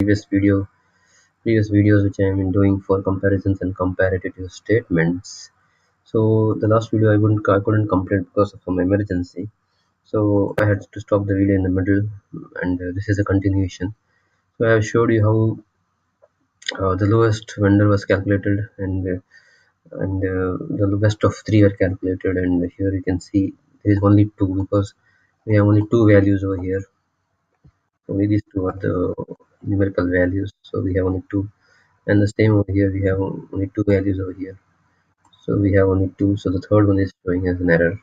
previous videos which I am doing for comparisons and comparative statements. So the last video I couldn't complete because of some emergency. So I had to stop the video in the middle, and this is a continuation. So I have showed you how the lowest vendor was calculated, and the best of three were calculated. And here you can see there is only two because we have only two values over here. Only these two are the numerical values, so we have only two. And the same over here, we have only two values over here, so we have only two. So the third one is showing as an error,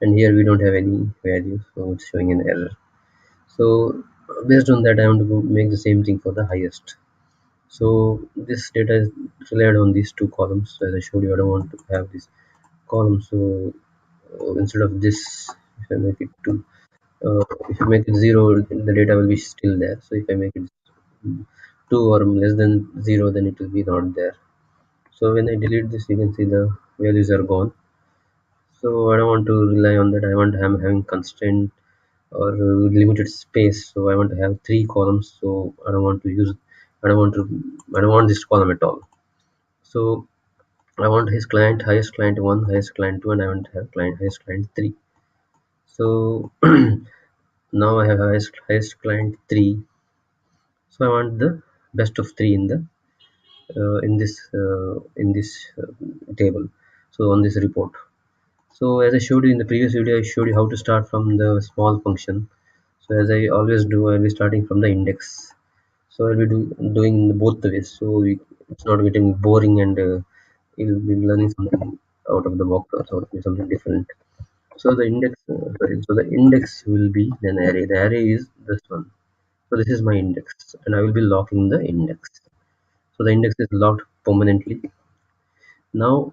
and here we don't have any value, so it's showing an error. So based on that, I want to make the same thing for the highest. So this data is relied on these two columns. As I showed you, I don't want to have this column. So instead of this, if I make it two, if you make it zero, the data will be still there. So if I make it two or less than zero, then it will be not there. So when I delete this, you can see the values are gone. So I don't want to rely on that. I want to have having constraint or limited space. So I want to have three columns. So I don't want to use, I don't want to, I don't want this column at all. So I want his client, highest client 1, highest client 2, and I want to have client highest client 3. So now I have highest client 3. So I want the best of 3 in the in this table. So on this report. So as I showed you in the previous video, I showed you how to start from the small function. So as I always do, I'll be starting from the index. So I'll be doing both the ways. So it's not getting boring, and you'll be learning something out of the box or something different. So the index, so the index will be an array. The array is this one. So this is my index, and I will be locking the index. So the index is locked permanently. Now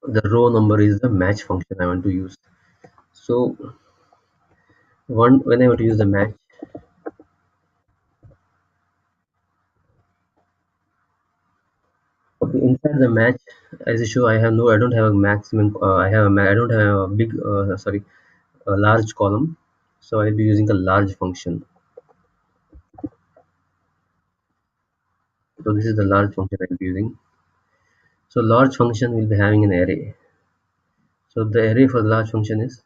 the row number is the match function I want to use. So when I want to use the match, okay, inside the match, as I show, I don't have a maximum. I don't have a big, a large column. So I'll be using a large function. So this is the large function I'll be using. So large function will be having an array. So the array for the large function is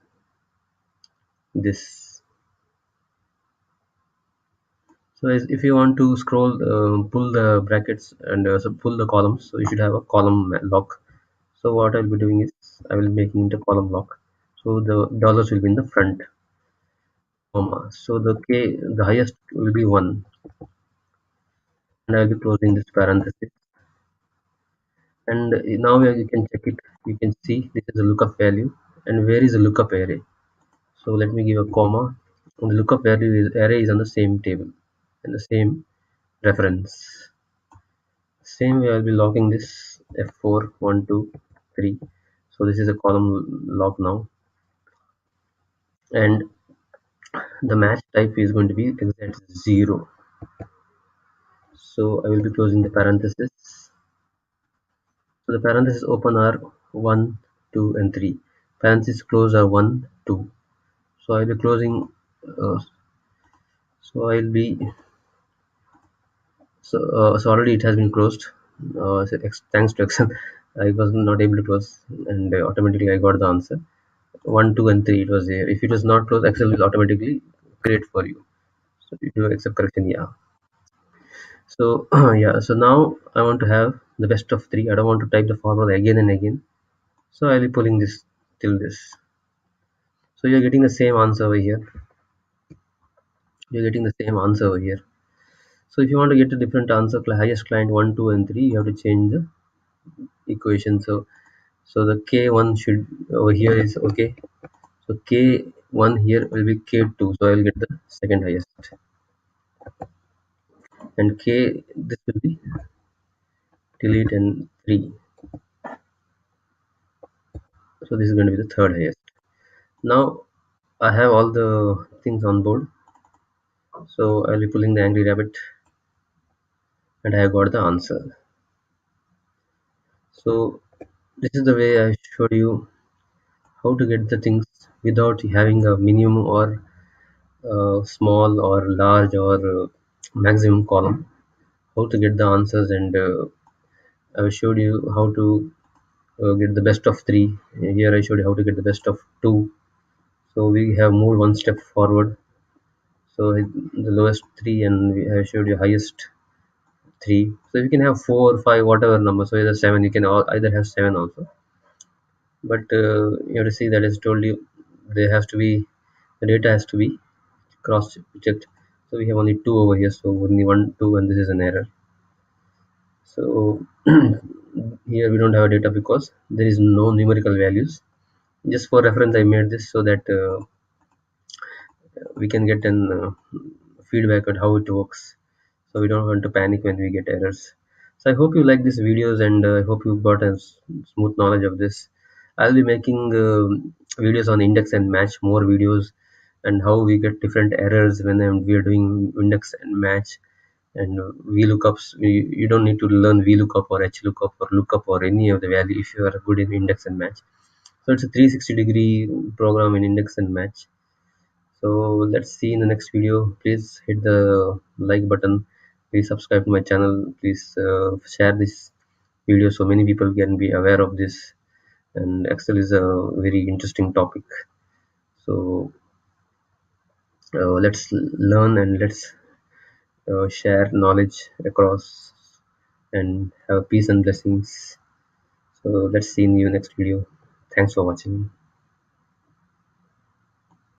this. So if you want to scroll, pull the brackets and so pull the columns, so you should have a column lock. So what I'll be doing is I will be making it a column lock. So the dollars will be in the front, comma. So the highest will be 1, and I'll be closing this parenthesis. And now you can check it. You can see this is a lookup value, and where is the lookup array? So let me give a comma. And the lookup value array is on the same table and the same reference. Same way I'll be locking this F4 1 2 3. So this is a column lock now, and the match type is going to be exact 0. So I will be closing the parenthesis. So the parenthesis open are 1 2 and 3. Parenthesis close are 1 2. So I'll be closing. Uh, so I'll be so already it has been closed. Thanks to Excel, I was not able to close, and automatically I got the answer. 1 2 and 3 it was there. If it was not closed, Excel will automatically create for you. So you do accept correction, yeah. So yeah, so now I want to have the best of 3. I don't want to type the formula again and again. So I'll be pulling this till this. So you're getting the same answer over here. You're getting the same answer over here. So if you want to get a different answer, highest client 1 2 and 3, you have to change the equation. So the k1 should over here is okay. So k1 here will be k2. So I will get the second highest, and k this will be delete and 3. So this is going to be the third highest. Now I have all the things on board. So I'll be pulling the angry rabbit, and I have got the answer. So this is the way I showed you how to get the things without having a minimum or small or large or maximum column, how to get the answers, and I showed you how to get the best of three. Here I showed you how to get the best of two. So we have moved one step forward. So the lowest three, and I showed you highest three. So you can have four, five, whatever number. So either seven, you can either have seven also. But you have to see that as told you, there has to be the data has to be cross checked. So we have only two over here. So only one, two, and this is an error. So here we don't have data because there is no numerical values. Just for reference, I made this so that we can get an feedback on how it works, so we don't want to panic when we get errors. So I hope you like these videos, and I hope you got a smooth knowledge of this. I'll be making videos on index and match, more videos, and how we get different errors when we are doing index and match. And VLOOKUPs, you don't need to learn VLOOKUP or HLOOKUP or lookup or any of the value if you are good in index and match. So it's a 360-degree program in index and match. So let's see in the next video. Please hit the like button. Please subscribe to my channel. Please share this video so many people can be aware of this. And Excel is a very interesting topic. So let's learn, and let's share knowledge across, and have peace and blessings. So let's see in you next video. Thanks for watching.